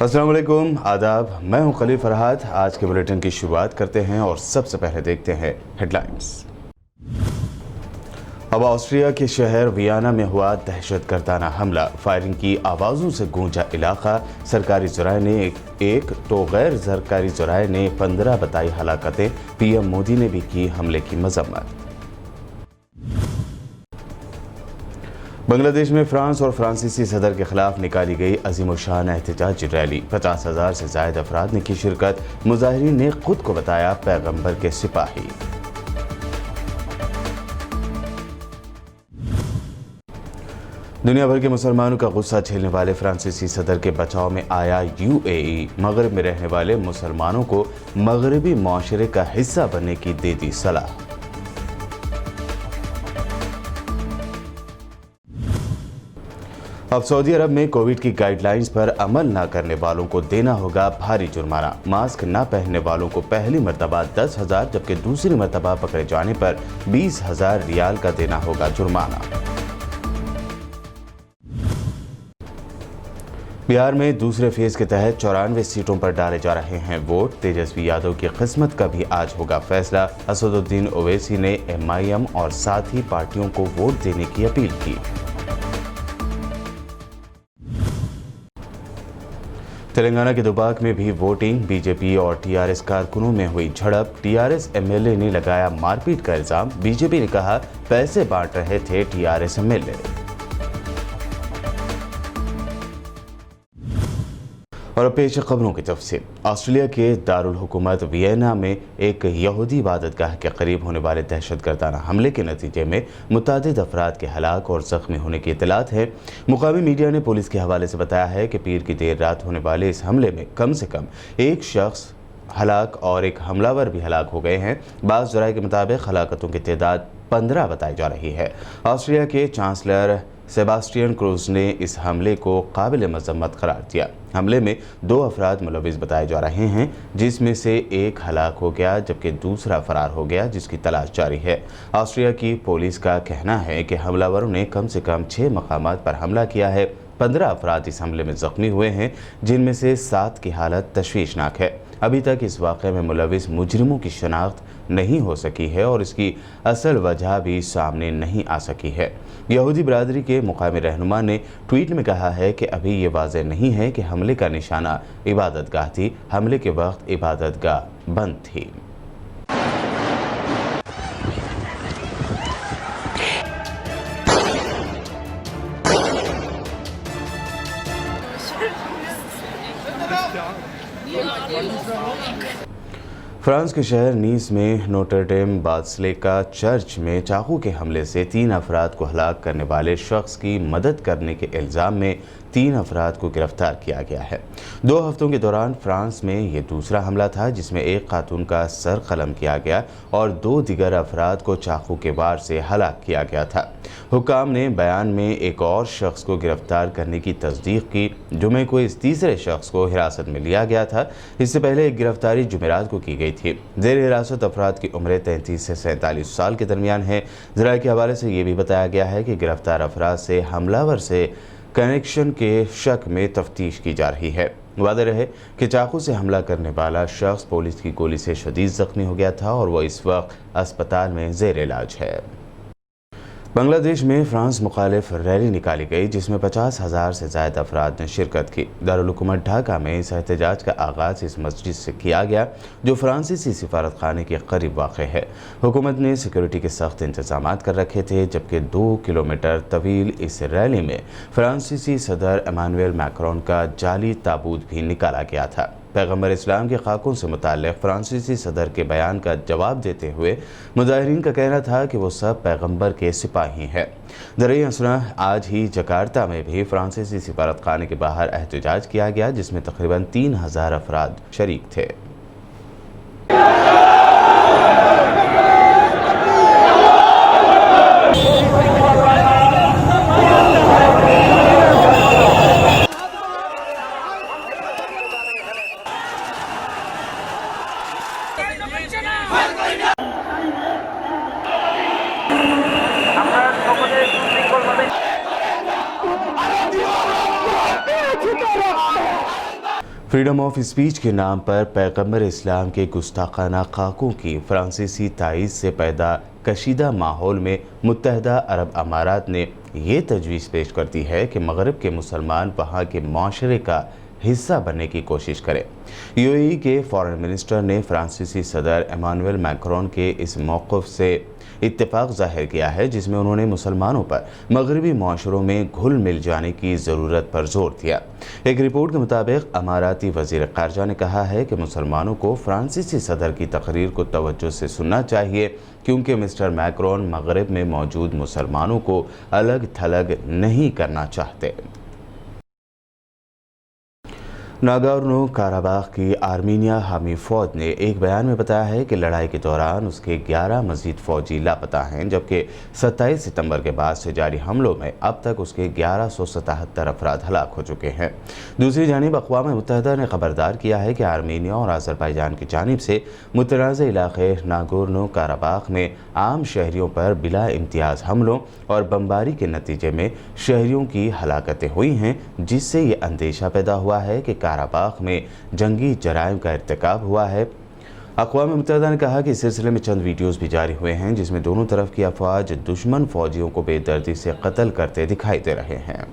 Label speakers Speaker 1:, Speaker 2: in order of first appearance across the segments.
Speaker 1: अस्सलाम वालेकुम, आदाब। मैं हूं खलील फरहाद। आज के बुलेटिन की शुरुआत करते हैं और सबसे पहले देखते हैं हेडलाइंस। अब ऑस्ट्रिया के शहर वियना में हुआ दहशतगर्दाना हमला। फायरिंग की आवाज़ों से गूंजा इलाका। सरकारी ज़राए ने एक तो गैर सरकारी ज़राए ने 15 बताई हलाकतें। पीएम मोदी ने भी की हमले की मजम्मत। बांग्लादेश में फ्रांस और फ्रांसीसी सदर के खिलाफ निकाली गई अजीमुशान एहतजाजी रैली। 50,000 से ज़ायद अफराद ने की शिरकत। मुजाहिरीन ने खुद को बताया पैगंबर के सिपाही। दुनिया भर के मुसलमानों का गुस्सा झेलने वाले फ्रांसीसी सदर के बचाव में आया यूएई। मगरब में रहने वाले मुसलमानों को मगरबी मुआशरे का हिस्सा बनने की दे दी सलाह। अब सऊदी अरब में कोविड की गाइडलाइंस पर अमल न करने वालों को देना होगा भारी जुर्माना। मास्क न पहनने वालों को पहली मर्तबा 10,000 जबकि दूसरी मर्तबा पकड़े जाने पर 20,000 रियाल का देना होगा जुर्माना। बिहार में दूसरे फेज के तहत 94 सीटों पर डाले जा रहे हैं वोट। तेजस्वी यादव की किस्मत का भी आज होगा फैसला। असदुद्दीन ओवैसी ने एमआईएम और साथ ही पार्टियों को वोट देने की अपील की। तेलंगाना के दुबाक में भी वोटिंग। बीजेपी और टीआरएस कारकुनों में हुई झड़प। टीआरएस एमएलए ने लगाया मारपीट का इल्जाम। बीजेपी ने कहा पैसे बांट रहे थे टीआरएस एमएलए। और अब पेश खबरों की तफसील। ऑस्ट्रेलिया के दारुल हुकूमत वियना में एक यहूदी इबादतगाह के करीब होने वाले दहशतगर्दाना हमले के नतीजे में मुतादिद अफराद के हलाक और जख्मी होने की इतलात है। मुकामी मीडिया ने पुलिस के हवाले से बताया है कि पीर की देर रात होने वाले इस हमले में कम से कम एक शख्स हलाक और एक हमलावर भी हलाक हो गए हैं। बाज़ ज़राए के मुताबिक हलाकतों की तादाद 15 बताई जा रही है। ऑस्ट्रिया के चांसलर सेबास्टियन क्रूज ने इस हमले को काबिल मजम्मत करार दिया। हमले में 2 अफराद मुलविस बताए जा रहे हैं, जिसमें से एक हलाक हो गया जबकि दूसरा फरार हो गया, जिसकी तलाश जारी है। ऑस्ट्रिया की पुलिस का कहना है कि हमलावरों ने कम से कम 6 मकामात पर हमला किया है। 15 अफराद इस हमले में जख्मी हुए हैं, जिनमें से 7 की हालत तशवीशनाक है। अभी तक इस वाक़े में मुलविस मुजरिमों की शनाख्त नहीं हो सकी है और इसकी असल वजह भी सामने नहीं आ सकी है। यहूदी बरादरी के मुकामी रहनुमा ने ट्वीट में कहा है कि अभी ये वाज़ेह नहीं है कि हमले का निशाना इबादतगाह थी। हमले के वक्त इबादतगाह बंद थी। फ्रांस के शहर नीस में नोटरडेम बासिलिका चर्च में चाकू के हमले से 3 अफराद को हलाक करने वाले शख्स की मदद करने के इल्ज़ाम में 3 अफराद को गिरफ्तार किया गया है। 2 हफ्तों के दौरान फ्रांस में ये दूसरा हमला था जिसमें एक खातून का सर कलम किया गया और 2 दिगर अफराद को चाकू के वार से हलाक किया गया था। हुक्काम ने बयान में एक और शख्स को गिरफ्तार करने की तस्दीक की। जुमे को इस तीसरे शख्स को हिरासत में लिया गया था। इससे पहले एक गिरफ्तारी जुमेरात को की गई थी। जेर हिरासत अफराद की उम्रें 33 से 47 साल के दरमियान है। ज़राए के हवाले से ये भी बताया गया है कि गिरफ्तार अफराद से हमलावर से कनेक्शन के शक में तफ्तीश की जा रही है। वादे रहे कि चाकू से हमला करने वाला शख्स पुलिस की गोली से शदीद जख्मी हो गया था और वह इस वक्त अस्पताल में जेर इलाज है। बांग्लादेश में फ्रांस मुखालिफ रैली निकाली गई जिसमें 50,000 से ज़ायद अफराद ने शिरकत की। दारुल हुकूमत ढाका में इस एहतजाज का आगाज़ इस मस्जिद से किया गया जो फ्रांसीसी सिफारत खाने के करीब वाक़ है। हुकूमत ने सिक्योरिटी के सख्त इंतजाम कर रखे थे जबकि 2 किलोमीटर तवील इस रैली में फ्रांसीसी सदर इमानुएल मैक्रोन का जाली ताबूत भी निकाला गया था। पैगंबर इस्लाम के खाकों से मुताल्लिक़ फ्रांसीसी सदर के बयान का जवाब देते हुए मुजाहिरीन का कहना था कि वो सब पैगंबर के सिपाही हैं। दरअसल असना आज ही जकार्ता में भी फ्रांसीसी सिफारत खाने के बाहर एहतजाज किया गया जिसमें तकरीबन 3,000 अफराद शरीक थे। फ्रीडम ऑफ स्पीच के नाम पर पैगंबर इस्लाम के गुस्ताखाना खाकों की फ्रांसीसी ताइज़ से पैदा कशीदा माहौल में मुत्तहदा अरब अमारात ने ये तजवीज़ पेश कर दी है कि मगरब के मुसलमान वहाँ के माशरे का हिस्सा बनने की कोशिश करें। यूएई के फॉरेन मिनिस्टर ने फ्रांसीसी सदर इमानुएल मैक्रोन के इस मौक़िफ़ से इत्तेफाक ज़ाहिर किया है, जिसमें उन्होंने मुसलमानों पर मगरबी माशरों में घुल मिल जाने की ज़रूरत पर जोर दिया। एक रिपोर्ट के मुताबिक अमाराती वज़ीर ख़ारजा ने कहा है कि मुसलमानों को फ्रांसीसी सदर की तकरीर को तवज्जो से सुनना चाहिए, क्योंकि मिस्टर मैक्रोन मगरब में मौजूद मुसलमानों को अलग थलग नहीं करना चाहते। नागोर्नो काराबाख की आर्मीनिया हामी फ़ौज ने एक बयान में बताया है कि लड़ाई के दौरान उसके 11 मज़ीद फ़ौजी लापता हैं, जबकि 27 सितंबर के बाद से जारी हमलों में अब तक उसके 1177 अफराद हलाक हो चुके हैं। दूसरी जानिब अक़वाम मुत्तहिदा ने खबरदार किया है कि आर्मीनिया और अज़रबैजान की जानिब से मुतनाज़ इलाक़े नागोर्नो काराबाख में आम शहरियों पर बिला इम्तियाज़ हमलों और बमबारी के नतीजे में शहरियों की हलाकतें हुई हैं, जिससे ये अंदेशा पैदा हुआ है कि काराबाख में जंगी जराइम का इर्तिकाब हुआ है। अक़वाम मुत्तहिदा ने कहा कि इस सिलसिले में चंद वीडियोज़ भी जारी हुए हैं, जिसमें दोनों तरफ की अफवाज दुश्मन फ़ौजियों को बेदर्दी से कत्ल करते दिखाई दे रहे हैं।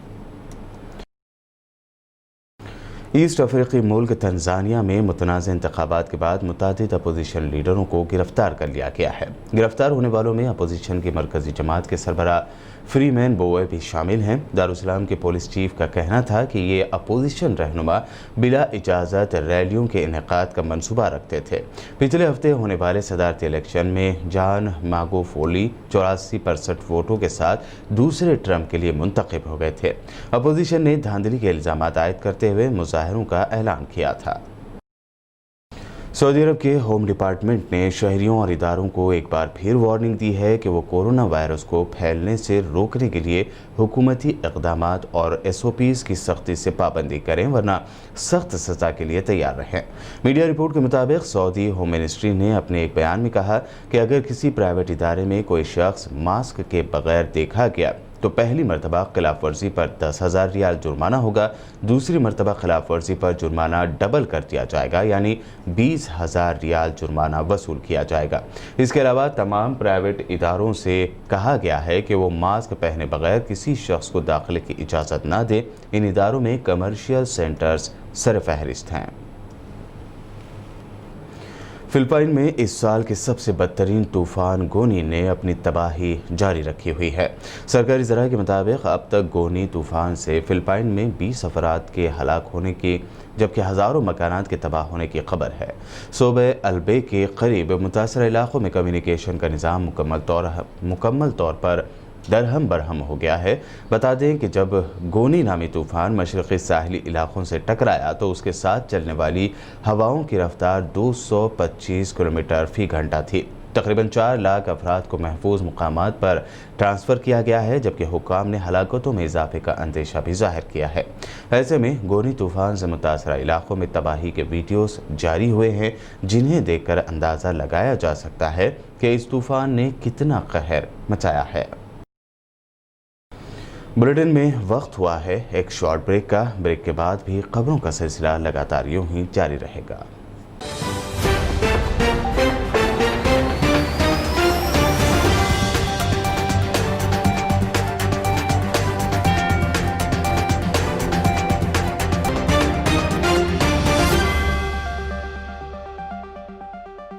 Speaker 1: ईस्ट अफ्रीकी मुल्क तंजानिया में मुतनाज़ इंतखाबात के बाद मुतादिद अपोजिशन लीडरों को गिरफ्तार कर लिया गया है। गिरफ्तार होने वालों में अपोजिशन की मरकज़ी जमात के सरबराह फ्रीमैन बोवे भी शामिल हैं। दारुसलाम के पुलिस चीफ का कहना था कि ये अपोजिशन रहनुमा बिला इजाज़त रैलियों के इनेकाद का मंसूबा रखते थे। पिछले हफ्ते होने वाले सदारती इलेक्शन में जान मागोफोली 84% वोटों के साथ दूसरे टर्म के लिए मुंतखब हो गए थे। अपोजिशन ने धांधली के इल्ज़ामात आयद करते हुए मुजाहरों का ऐलान किया था। सऊदी अरब के होम डिपार्टमेंट ने शहरियों और इदारों को एक बार फिर वार्निंग दी है कि वो कोरोना वायरस को फैलने से रोकने के लिए हुकूमती इक़दामात और SOPs की सख्ती से पाबंदी करें, वरना सख्त सज़ा के लिए तैयार रहें। मीडिया रिपोर्ट के मुताबिक सऊदी होम मिनिस्ट्री ने अपने एक बयान में कहा कि अगर किसी प्राइवेट इदारे में कोई शख्स मास्क के बगैर देखा गया तो पहली मरतबा खिलाफ वर्जी पर 10,000 रियाल जुर्माना होगा, दूसरी मरतबा खिलाफ वर्जी पर जुर्माना डबल कर दिया जाएगा, यानी 20,000 रियाल जुर्माना वसूल किया जाएगा। इसके अलावा तमाम प्राइवेट इदारों से कहा गया है कि वो मास्क पहने बगैर किसी शख्स को दाखिले की इजाज़त न दें। इन इदारों में कमर्शियल सेंटर्स सरफहरिस्त हैं। फिलिपाइन में इस साल के सबसे बदतरीन तूफ़ान गोनी ने अपनी तबाही जारी रखी हुई है। सरकारी ज़राए के मुताबिक अब तक गोनी तूफ़ान से फिलिपाइन में 20 अफराद के हलाक होने की, जबकि हज़ारों मकानात के तबाह होने की खबर है। सूबे अल्बे के करीब मुतासर इलाक़ों में कम्युनिकेशन का निज़ाम मुकम्मल तौर पर दरहम बरहम हो गया है। बता दें कि जब गोनी नामी तूफ़ान मशरक़ी साहिली इलाक़ों से टकराया तो उसके साथ चलने वाली हवाओं की रफ्तार 225 किलोमीटर फ़ी घंटा थी। तकरीबन 4 लाख अफराद को महफूज मुकामात पर ट्रांसफ़र किया गया है, जबकि हुक्काम ने हलाकतों में इजाफे का अंदेशा भी ज़ाहिर किया है। ऐसे में गोनी तूफ़ान से मुतासरा इलाक़ों में तबाही के वीडियोस जारी हुए हैं, जिन्हें देखकर अंदाज़ा लगाया जा सकता है कि इस तूफ़ान ने कितना कहर मचाया है। बुलेटिन में वक्त हुआ है एक शॉर्ट ब्रेक का। ब्रेक के बाद भी खबरों का सिलसिला लगातार यूं ही जारी रहेगा।